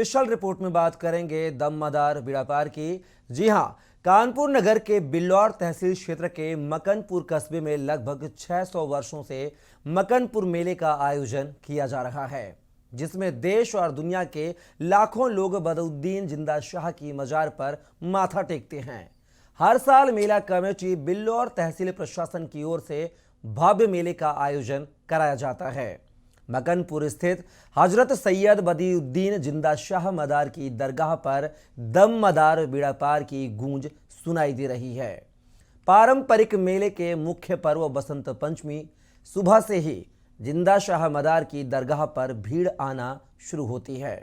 Special report में बात करेंगे दम-मदार बेड़ा पार की। जी हां, कानपुर नगर के बिल्लौर तहसील क्षेत्र के मकनपुर कस्बे में लगभग 600 वर्षों से मकनपुर मेले का आयोजन किया जा रहा है, जिसमें देश और दुनिया के लाखों लोग बदरुद्दीन जिंदा शाह की मजार पर माथा टेकते हैं। हर साल मेला कमेटी बिल्लौर तहसील प्रशासन की ओर से भव्य मेले का आयोजन कराया जाता है। मकनपुर स्थित हजरत सैयद बदियुद्दीन जिंदा शाह मदार की दरगाह पर दम मदार बेड़ा पार की गूंज सुनाई दे रही है। पारंपरिक मेले के मुख्य पर्व बसंत पंचमी सुबह से ही जिंदा शाह मदार की दरगाह पर भीड़ आना शुरू होती है।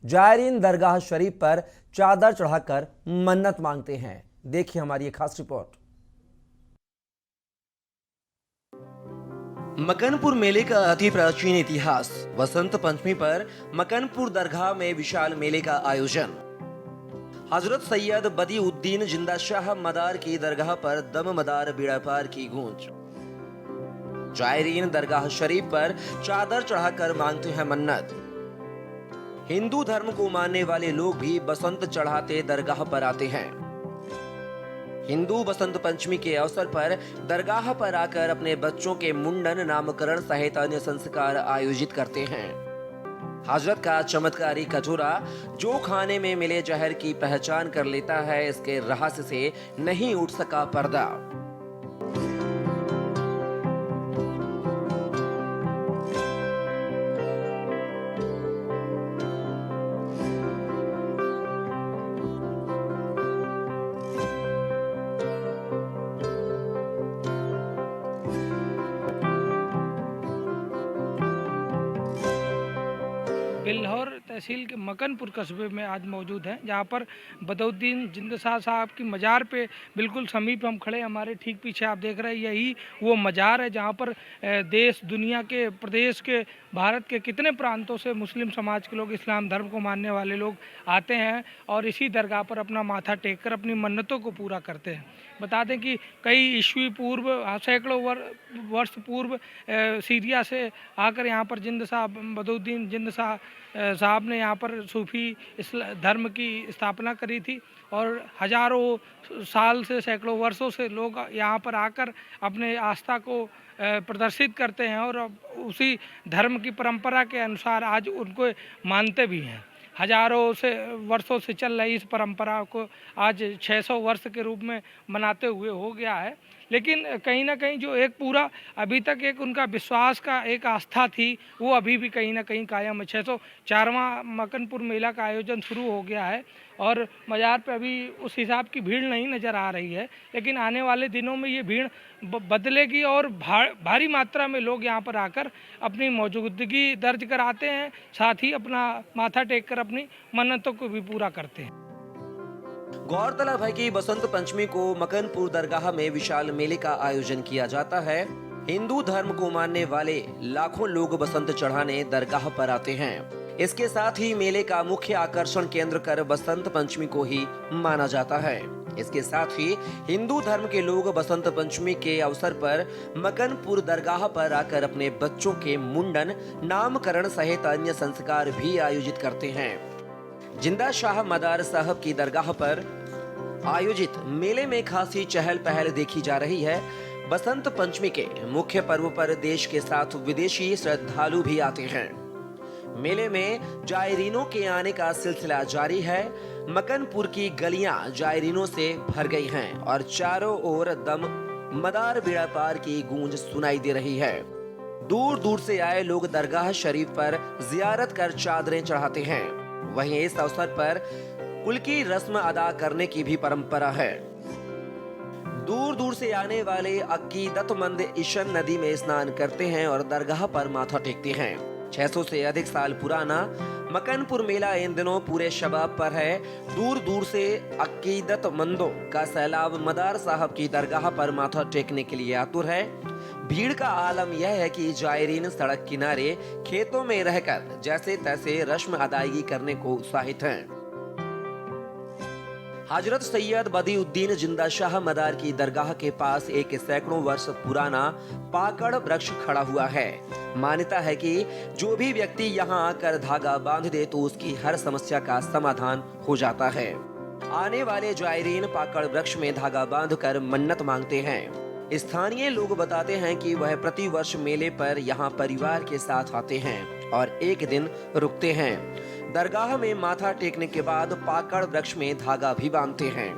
जायरीन दरगाह शरीफ पर चादर चढ़ाकर मन्नत मांगते हैं। देखिए हमारी एक खास रिपोर्ट। मकनपुर मेले का अति प्राचीन इतिहास। वसंत पंचमी पर मकनपुर दरगाह में विशाल मेले का आयोजन। हजरत सैयद बदियुद्दीन जिंदा शाह मदार की दरगाह पर दम मदार बेड़ा पार की गूंज। जायरीन दरगाह शरीफ पर चादर चढ़ाकर मांगते हैं मन्नत। हिंदू धर्म को मानने वाले लोग भी बसंत चढ़ाते दरगाह पर आते हैं। हिंदू बसंत पंचमी के अवसर पर दरगाह पर आकर अपने बच्चों के मुंडन, नामकरण सहित अन्य संस्कार आयोजित करते हैं। हजरत का चमत्कारी कटोरा जो खाने में मिले जहर की पहचान कर लेता है, इसके रहस्य से नहीं उठ सका पर्दा। बिल्लौर तहसील के मकनपुर कस्बे में आज मौजूद हैं, जहां पर बदियुद्दीन जिंदा शाह साहब की मज़ार पे बिल्कुल समीप हम खड़े। हमारे ठीक पीछे आप देख रहे हैं, यही वो मज़ार है जहां पर देश दुनिया के, प्रदेश के, भारत के कितने प्रांतों से मुस्लिम समाज के लोग, इस्लाम धर्म को मानने वाले लोग आते हैं और इसी दरगाह पर अपना माथा टेक कर अपनी मन्नतों को पूरा करते हैं। बता दें कि कई ईस्वी पूर्व, सैकड़ों वर्ष पूर्व सीरिया से आकर यहाँ पर जिंद साहब, बदियुद्दीन जिंद शाह साहब ने यहाँ पर सूफी धर्म की स्थापना करी थी और हजारों साल से, सैकड़ों वर्षों से लोग यहाँ पर आकर अपने आस्था को प्रदर्शित करते हैं और उसी धर्म की परंपरा के अनुसार आज उनको मानते भी हैं। हजारों से वर्षों से चल रही इस परंपरा को आज 600 वर्ष के रूप में मनाते हुए हो गया है। लेकिन कहीं ना कहीं जो एक पूरा अभी तक एक उनका विश्वास का एक आस्था थी, वो अभी भी कहीं ना कहीं कायम है। 604वां मकनपुर मेला का आयोजन शुरू हो गया है और मज़ार पे अभी उस हिसाब की भीड़ नहीं नज़र आ रही है, लेकिन आने वाले दिनों में ये भीड़ बदलेगी और भारी मात्रा में लोग यहाँ पर आकर अपनी मौजूदगी दर्ज कराते हैं, साथ ही अपना माथा टेक कर अपनी मन्नतों को भी पूरा करते हैं। गौरतलब है कि बसंत पंचमी को मकनपुर दरगाह में विशाल मेले का आयोजन किया जाता है। हिंदू धर्म को मानने वाले लाखों लोग बसंत चढ़ाने दरगाह पर आते हैं। इसके साथ ही मेले का मुख्य आकर्षण केंद्र कर बसंत पंचमी को ही माना जाता है। इसके साथ ही हिंदू धर्म के लोग बसंत पंचमी के अवसर पर मकनपुर दरगाह पर आकर अपने बच्चों के मुंडन, नामकरण सहित अन्य संस्कार भी आयोजित करते हैं। जिंदा शाह मदार साहब की दरगाह पर आयोजित मेले में खासी चहल पहल देखी जा रही है। बसंत पंचमी के मुख्य पर्व पर देश के साथ विदेशी श्रद्धालु भी आते हैं। मेले में जायरीनों के आने का सिलसिला जारी है। मकनपुर की गलियां जायरीनों से भर गई हैं और चारों ओर दम मदार बेड़ा पार की गूंज सुनाई दे रही है। दूर दूर से आए लोग दरगाह शरीफ पर जियारत कर चादरें चढ़ाते हैं। वहीं इस अवसर पर कुल की रस्म अदा करने की भी परंपरा है। दूर दूर से आने वाले अकीदतमंद इशन नदी में स्नान करते हैं और दरगाह पर माथा टेकते हैं। 600 से अधिक साल पुराना मकनपुर मेला इन दिनों पूरे शबाब पर है। दूर दूर से अकीदतमंदों का सैलाब मदार साहब की दरगाह पर माथा टेकने के लिए आतुर है। भीड़ का आलम यह है कि जायरीन सड़क किनारे खेतों में रहकर जैसे तैसे रस्म अदायगी करने को उत्साहित हैं। हजरत सैयद बदियुद्दीन जिंदा शाह मदार की दरगाह के पास एक सैकड़ों वर्ष पुराना पाकड़ वृक्ष खड़ा हुआ है। मान्यता है कि जो भी व्यक्ति यहाँ आकर धागा बांध दे तो उसकी हर समस्या का समाधान हो जाता है। आने वाले जायरीन पाकड़ वृक्ष में धागा बांधकर मन्नत मांगते हैं। स्थानीय लोग बताते हैं कि वह प्रति वर्ष मेले पर यहाँ परिवार के साथ आते हैं और एक दिन रुकते हैं। दरगाह में माथा टेकने के बाद पाकड़ वृक्ष में धागा भी बांधते हैं।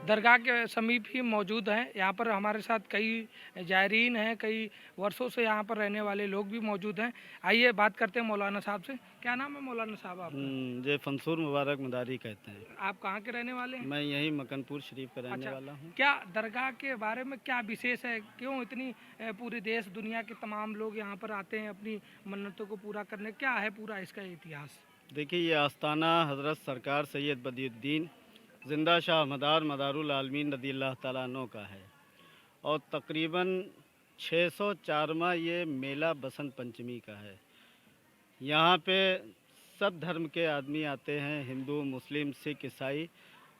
दरगाह के समीप ही मौजूद हैं। यहाँ पर हमारे साथ कई जायरीन हैं, कई वर्षों से यहाँ पर रहने वाले लोग भी मौजूद हैं। आइए बात करते हैं मौलाना साहब से। क्या नाम है मौलाना साहब आपका? जे फंसूर मुबारक मदारी कहते हैं। आप कहाँ के रहने वाले हैं? मैं यही मकनपुर शरीफ का रहने अच्छा, वाला हूँ। क्या दरगाह के बारे में क्या विशेष है? क्यों इतनी पूरे देश दुनिया के तमाम लोग यहाँ पर आते हैं अपनी मन्नतों को पूरा करने? क्या है पूरा इसका इतिहास? देखिए, ये आस्थाना हज़रत सरकार सैयद बदियुद्दीन जिंदा शाह मदार मदारुल आलमीन रज़ियल्लाहु ताला अन्हु का है और तकरीबन 604वां ये मेला बसंत पंचमी का है। यहाँ पे सब धर्म के आदमी आते हैं, हिंदू, मुस्लिम, सिख, ईसाई,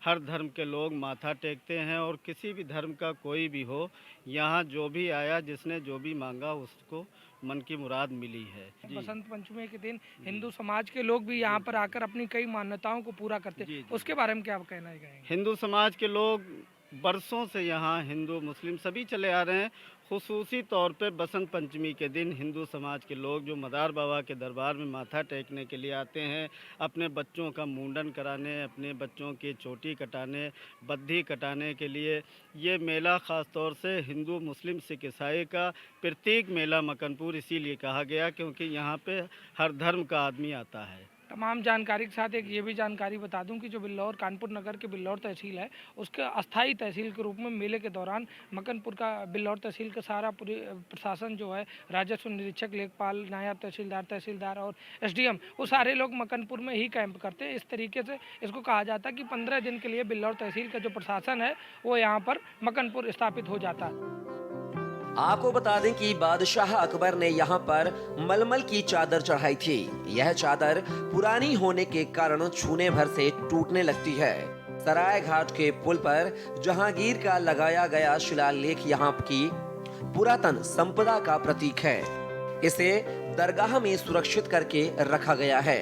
हर धर्म के लोग माथा टेकते हैं और किसी भी धर्म का कोई भी हो, यहाँ जो भी आया, जिसने जो भी मांगा उसको मन की मुराद मिली है। जी। बसंत पंचमी के दिन हिंदू समाज के लोग भी यहाँ पर आकर अपनी कई मान्यताओं को पूरा करते हैं। उसके बारे में क्या आप कहना चाहेंगे? हिंदू समाज के लोग बरसों से यहाँ, हिंदू मुस्लिम सभी चले आ रहे हैं। खुसूसी तौर पे बसंत पंचमी के दिन हिंदू समाज के लोग जो मदार बाबा के दरबार में माथा टेकने के लिए आते हैं, अपने बच्चों का मुंडन कराने, अपने बच्चों की चोटी कटाने, बद्धी कटाने के लिए ये मेला ख़ास तौर से हिंदू, मुस्लिम, सिख, ईसाई का प्रतीक मेला मकनपुर इसीलिए कहा गया क्योंकि यहाँ पे हर धर्म का आदमी आता है। तमाम जानकारी के साथ एक ये भी जानकारी बता दूं कि जो बिल्लौर कानपुर नगर के बिल्लौर तहसील है, उसके अस्थाई तहसील के रूप में मेले के दौरान मकनपुर का बिल्लौर तहसील का सारा पूरी प्रशासन जो है, राजस्व निरीक्षक, लेखपाल, नायब तहसीलदार और एसडीएम, वो सारे लोग मकनपुर में ही कैंप करते हैं। इस तरीके से इसको कहा जाता है कि 15 दिन के लिए बिल्लौर तहसील का जो प्रशासन है वो यहाँ पर मकनपुर स्थापित हो जाता है। आपको बता दें कि बादशाह अकबर ने यहाँ पर मलमल की चादर चढ़ाई थी। यह चादर पुरानी होने के कारण छूने भर से टूटने लगती है। सराय घाट के पुल पर जहांगीर का लगाया गया शिलालेख यहाँ की पुरातन संपदा का प्रतीक है। इसे दरगाह में सुरक्षित करके रखा गया है।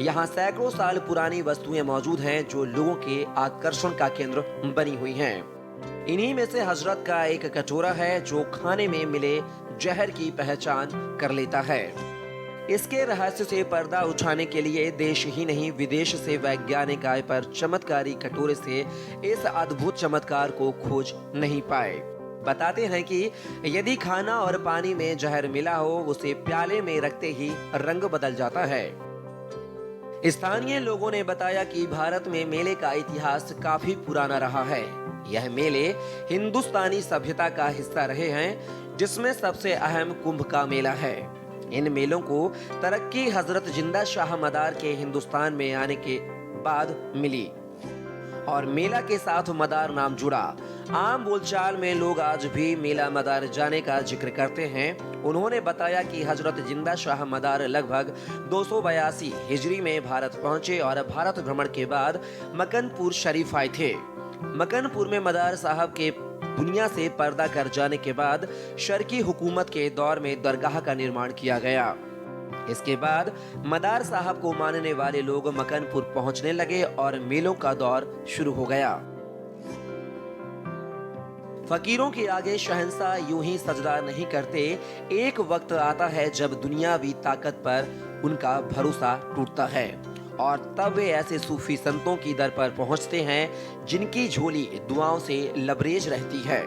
यहाँ सैकड़ों साल पुरानी वस्तुएं मौजूद हैं जो लोगों के आकर्षण का केंद्र बनी हुई हैं। इन्हीं में से हजरत का एक कटोरा है जो खाने में मिले जहर की पहचान कर लेता है। इसके रहस्य से पर्दा उठाने के लिए देश ही नहीं विदेश से वैज्ञानिक आए पर चमत्कारी कटोरे से इस अद्भुत चमत्कार को खोज नहीं पाए। बताते हैं कि यदि खाना और पानी में जहर मिला हो, उसे प्याले में रखते ही रंग बदल जाता है। स्थानीय लोगों ने बताया कि भारत में मेले का इतिहास काफी पुराना रहा है। यह मेले हिंदुस्तानी सभ्यता का हिस्सा रहे हैं, जिसमें सबसे अहम कुंभ का मेला है। इन मेलों को तरक्की हजरत जिंदा शाह मदार के हिंदुस्तान में आने के बाद मिली और मेला के साथ मदार नाम जुड़ा। आम बोलचाल में लोग आज भी मेला मदार जाने का जिक्र करते हैं। उन्होंने बताया कि हजरत जिंदा शाह मदार लगभग 282 हिजरी में भारत पहुंचे और भारत भ्रमण के बाद मकनपुर शरीफ आए थे। मकनपुर में मदार साहब के दुनिया से पर्दा कर जाने के बाद शर्की हुकूमत के दौर में दरगाह का निर्माण किया गया। इसके बाद मदार साहब को मानने वाले लोग मकनपुर पहुंचने लगे और मेलों का दौर शुरू हो गया। फकीरों के आगे शहंशाह यूं ही सजदा नहीं करते। एक वक्त आता है जब दुनियावी ताकत पर उनका भरोसा टूटता है और तब वे ऐसे सूफी संतों की दर पर पहुंचते हैं जिनकी झोली दुआओं से लबरेज रहती है।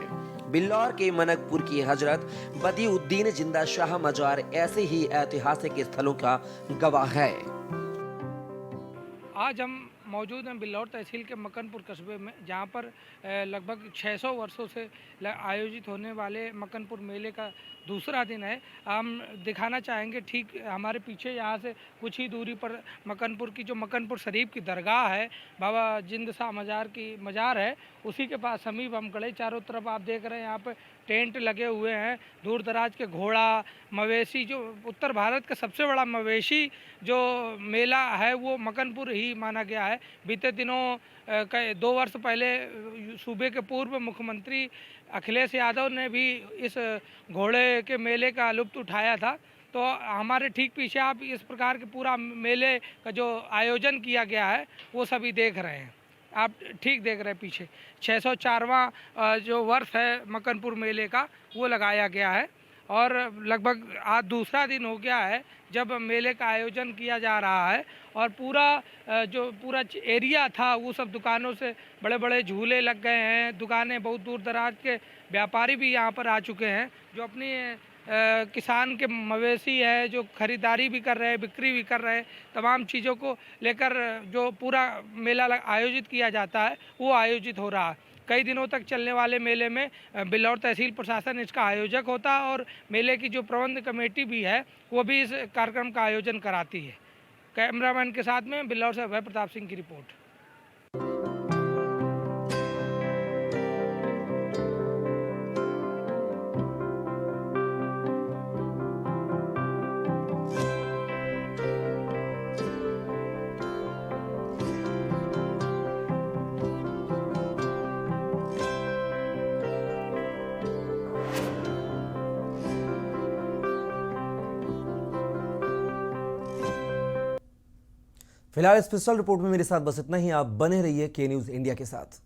बिल्लौर के मनकपुर की हजरत बदियुद्दीन जिंदा शाह मजार ऐसे ही ऐतिहासिक स्थलों का गवाह है। आज हम मौजूद हैं बिल्लौर तहसील के मकनपुर कस्बे में, जहाँ पर लगभग 600 वर्षों से आयोजित होने वाले मकनपुर मेले का दूसरा दिन है। हम दिखाना चाहेंगे ठीक हमारे पीछे यहाँ से कुछ ही दूरी पर मकनपुर की जो मकनपुर शरीफ की दरगाह है, बाबा जिंद शाह मजार की मजार है, उसी के पास समीप हम खड़े। चारों तरफ आप देख रहे हैं यहाँ पे टेंट लगे हुए हैं। दूर दराज के घोड़ा, मवेशी, जो उत्तर भारत का सबसे बड़ा मवेशी जो मेला है वो मकनपुर ही माना गया है। है। बीते दिनों 2 वर्ष पहले सूबे के पूर्व मुख्यमंत्री अखिलेश यादव ने भी इस घोड़े के मेले का लुत्फ़ उठाया था। तो हमारे ठीक पीछे आप इस प्रकार के पूरा मेले का जो आयोजन किया गया है वो सभी देख रहे हैं। आप ठीक देख रहे हैं पीछे 604वां जो वर्ष है मकनपुर मेले का वो लगाया गया है और लगभग आज दूसरा दिन हो गया है जब मेले का आयोजन किया जा रहा है। और जो पूरा एरिया था वो सब दुकानों से बड़े बड़े झूले लग गए हैं। दुकानें बहुत दूर दराज के व्यापारी भी यहाँ पर आ चुके हैं जो अपनी किसान के मवेशी है जो खरीदारी भी कर रहे हैं, बिक्री भी कर रहे हैं। तमाम चीज़ों को लेकर जो पूरा मेला आयोजित किया जाता है वो आयोजित हो रहा है। कई दिनों तक चलने वाले मेले में बिल्लौर तहसील प्रशासन इसका आयोजक होता है और मेले की जो प्रबंध कमेटी भी है वो भी इस कार्यक्रम का आयोजन कराती है। कैमरामैन के साथ में बिल्लौर से अभय प्रताप सिंह की रिपोर्ट। फिलहाल इस स्पेशल रिपोर्ट में मेरे साथ बस इतना ही। आप बने रहिए के न्यूज़ इंडिया के साथ।